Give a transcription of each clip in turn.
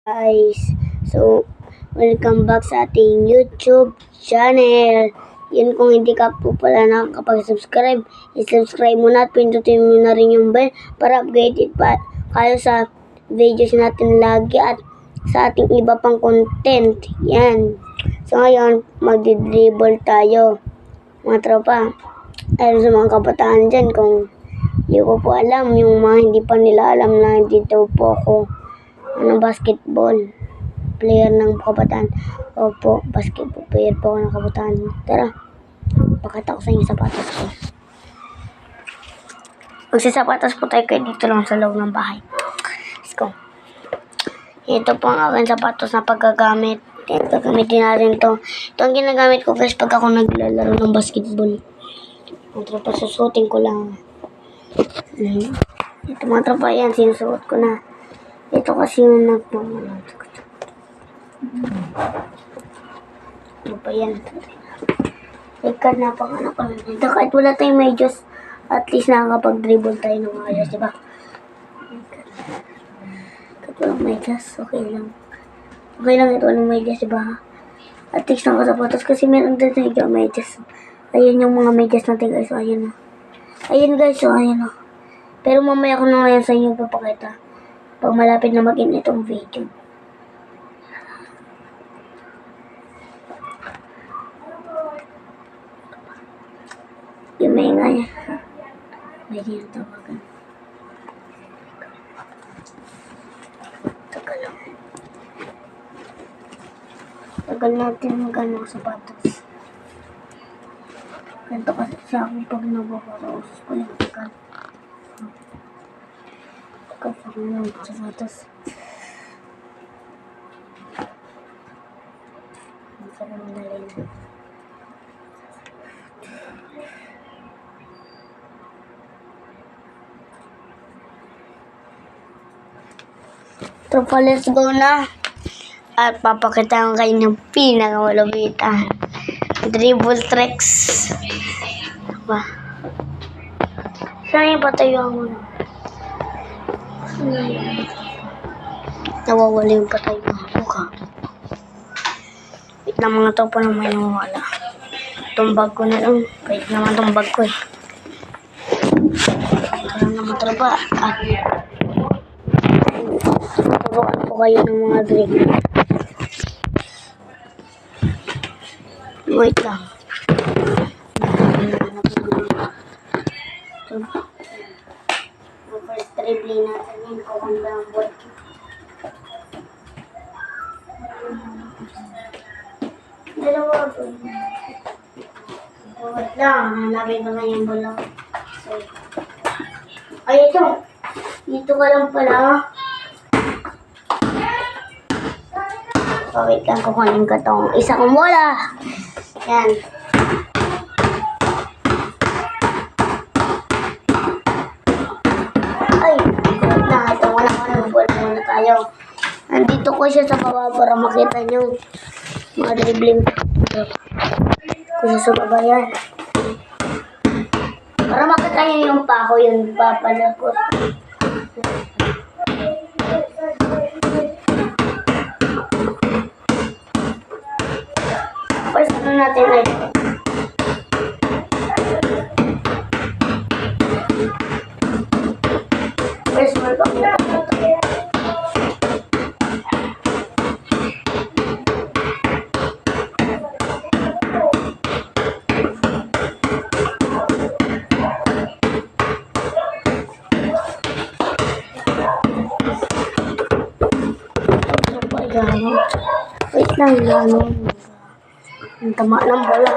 Guys, so welcome back sa ating YouTube channel. Yun, kung hindi ka po pala nakakapag-subscribe, i-subscribe mo na at pindutin mo na rin yung bell para updated pa kayo sa videos natin lagi at sa ating iba pang content. Yan. So ngayon, magdi-dribble tayo, mga tropa. Ayun sa mga kabataan dyan, kung hindi ko po alam, yung mga hindi pa nila alam na dito po ako basketball player ng kabataan. Opo, basketball player po ako ng kabataan. Tara, pakita ko sa inyo sapatos ko. Magsisapatos po tayo kayo dito lang sa loob ng bahay. Let's go. Ito po ang aking sapatos na paggagamit. Gagamitin natin to. Ito ang ginagamit ko guys pag ako naglalaro ng basketball. Mga tropa, susuotin ko lang. Ito mga tropa, yan, sinusuot ko na. Ito kasi yung nagmamalat. Ito pa yan. Ikad na pang ano ko lang. Ito kahit wala tayong medyas, at least nakakapag-dribble tayo ng ayos, diba? Kahit walang medyas, okay lang. Okay lang ito walang medyas, diba? At least nakasapatos kasi meron din tayo medyas. Ayan yung mga medyas natin guys, so ayan na. Ayan guys, so ayan na. Pero mamaya ko na ngayon sa inyo papakita. Pag malapit na mag-in itong video. Yung may nga niya. May tinatawagan. Tagal lang. Tagal natin mag-ano sapatos. Ganito kasi sa akin pag nababaraos ko yung tagal. Kapag ng sapatos. Masarap na rin. Tropa, let's go na. At papakita ko kayo ng pinakamalabita. Dribble tricks. Diba? Saan yung patayuan mo na? Nawawala yung patay ko. Mukha. Wait lang mga tropa na may nawawala. Itong bag ko na lang. Wait naman itong bag ko eh. Ito lang mga tropa. At turuan po kayo ng mga dribble. Wait lang. First dribbling natin yun. Kung hanggang ang ball. Dalawa po. Wait lang. Hanapin ko na yung ball. Ay, ito. Dito ka lang pala. Wait lang. Kukunin ko tong isa kong bola. Yan. Tayo. Nandito ko siya sa baba para makita nyo mga dribbling ko siya sa baba yan. Para makita nyo yung pako yung papalapot. First ano natin ay first one pa muna. Wait lang, ang tama ng bola.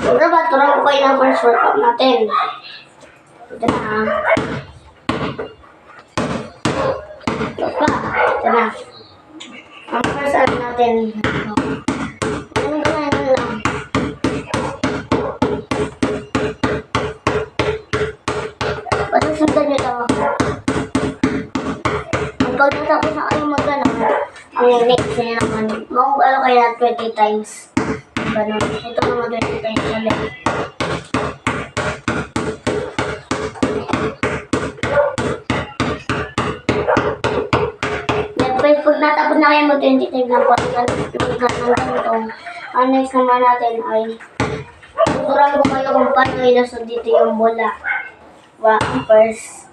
Ito ba, turang ko kayo ng first workout natin. Ito na. Ito na. Ang first ano natin. Pasusundan nyo ito. Pag natapos na kayo mag-ano, ang next nyo naman Ano kaya 20 times. Ganun. Ito mga 20 times ulit. Pag natapos na kayo mag-20 times ng ganito, ang next naman natin ay tuturuan ko kayo kung paano ilusot dito yung bola. First,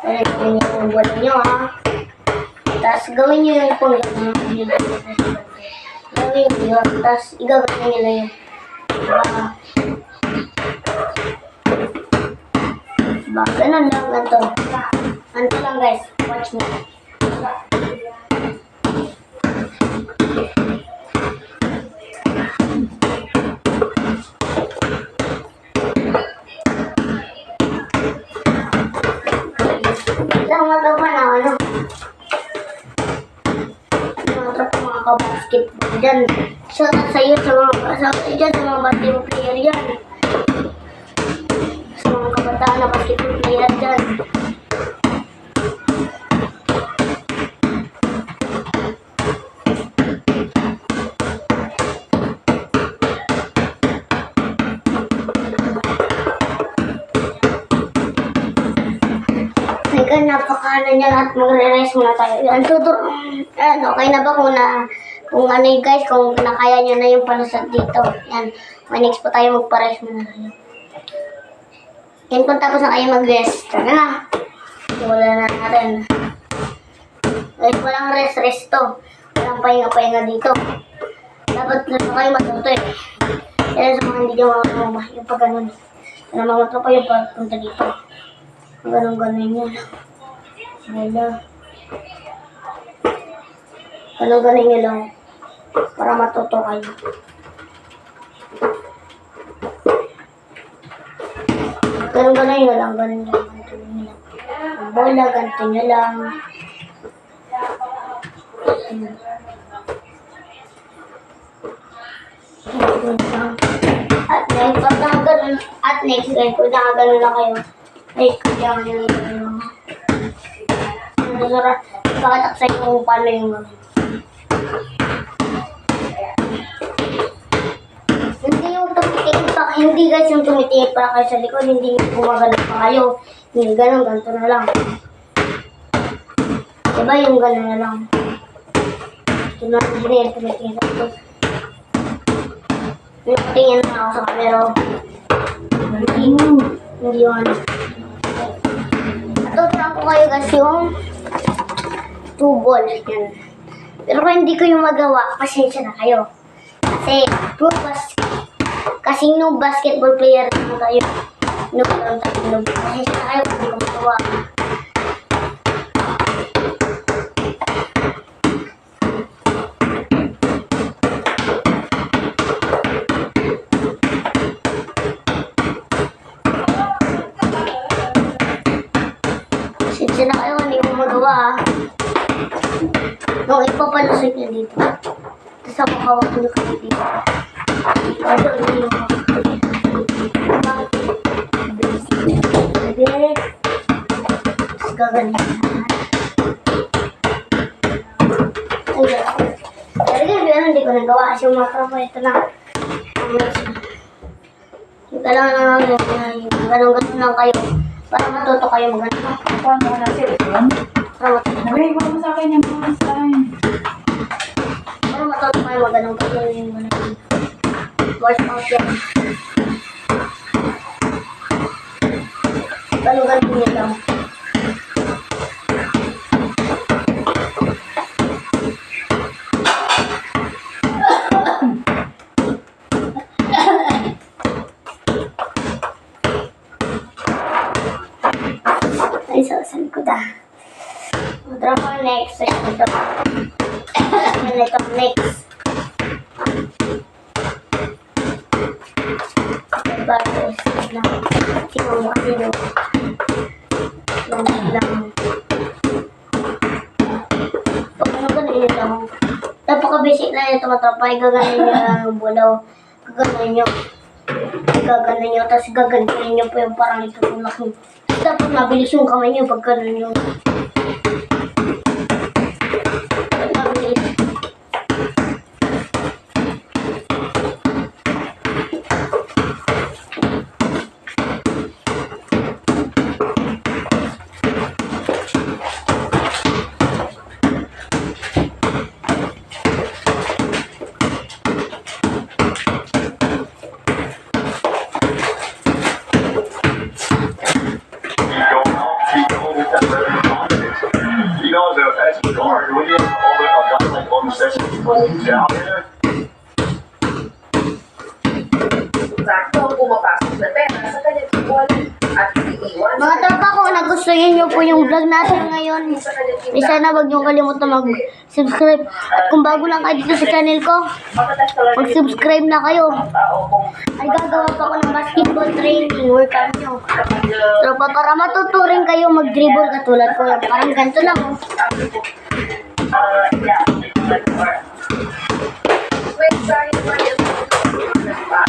gawin niyo yung bola nyo, ha? Tapos gawin niyo yung pong gawin niyo, tapos igagawin niyo lang yung ganun lang, ganito. Ganito lang guys, watch me. Mga kabasketball dyan. Shout out sa'yo sa mga basketball player dyan. Sa mga kabataan na basketball player dyan. Napakaano niya at magre-rest muna tayo. Okay na ba kung ano yun guys, kung nakaya nyo na yung palusot dito. Yan, may next pa tayo magpa-rest muna tayo. Yan kung tapos na kayo mag-rest. Tara na. Wala na natin. Guys, walang rest to. Walang pahinga-pahinga dito. Dapat na kayo matuto eh. Kaya sa mga hindi nyo mamamah, yung pag ganun. Kaya mga tropa yung pagpunta dito. Ganun-ganun yun. Wala. Ganun-ganun nyo lang. Para matuto kayo. Ganun-ganun nyo lang. Ganun-ganun nyo lang. Ang bola, ganito nyo lang. At next, guys, kung nakagano na kayo, ay, kaya nga nyo lang. Pakatak sa'yo kung paano yung gawin. Hindi yung tumitingin pa, hindi guys yung tumitingin pa kayo sa likod, hindi yung gumagano pa kayo. Hindi ganun, ganito na lang. Diba yung gano'n na lang. Diba yung tumitingin sa likod. Tingin na ako sa camera. Hindi yun. Tuturuan ko kayo guys yung 2 ball. Yan. Pero kung hindi ko yung magawa, pasensya na kayo. Kasi no basketball player naman tayo. Pasensya na kayo kung hindi ko magawa. Pasensya na kayo kung hindi ko magawa, ha. Nung ipapalusot niya dito. Tapos ako hawak nyo kayo dito. Ito, hindi yung tapos gaganin na. Pero hindi ko nagawa kasi yung makro ko ito lang. Yung ganun-ganun lang kayo. Para matuto kayo magano. Paano ka na sila? Nagay mo sa akin yung mga sign. Para matuto kayo magano kayo yung ganun. Workout yan. Ganun-ganun nyo lang. Ay, sasabi ko da. Drop on next. Ito next. Bagus. Cuma mau kasih dulu. Pagkano ini lang. Napaka-basic na ito matapay. Gaganin nyo ang bulaw. Gaganin nyo. Tapos gaganin nyo po yung parang ito kung laki. Dapat mabilis yung kamay nyo pag gano'n nyo. Mabilis. Sakto ang pumapasok na pera sa kanyang wallet at iiwan Mga tropa ko, nagustuhin nyo po yung vlog natin ngayon. Eh, sana wag nyo kalimutan mag-subscribe. At kung bago lang kayo dito sa channel ko, mag-subscribe na kayo. Ay gagawa pa ako ng basketball training workout nyo. Tropa, para matuturing kayo mag-dribble katulad ko. Parang ganito lang. Oh. May sayang pa yan.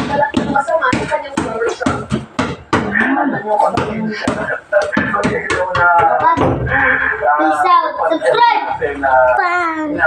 Talagang masama sa kanyang version. Tropa, peace out. Subscribe! Bang!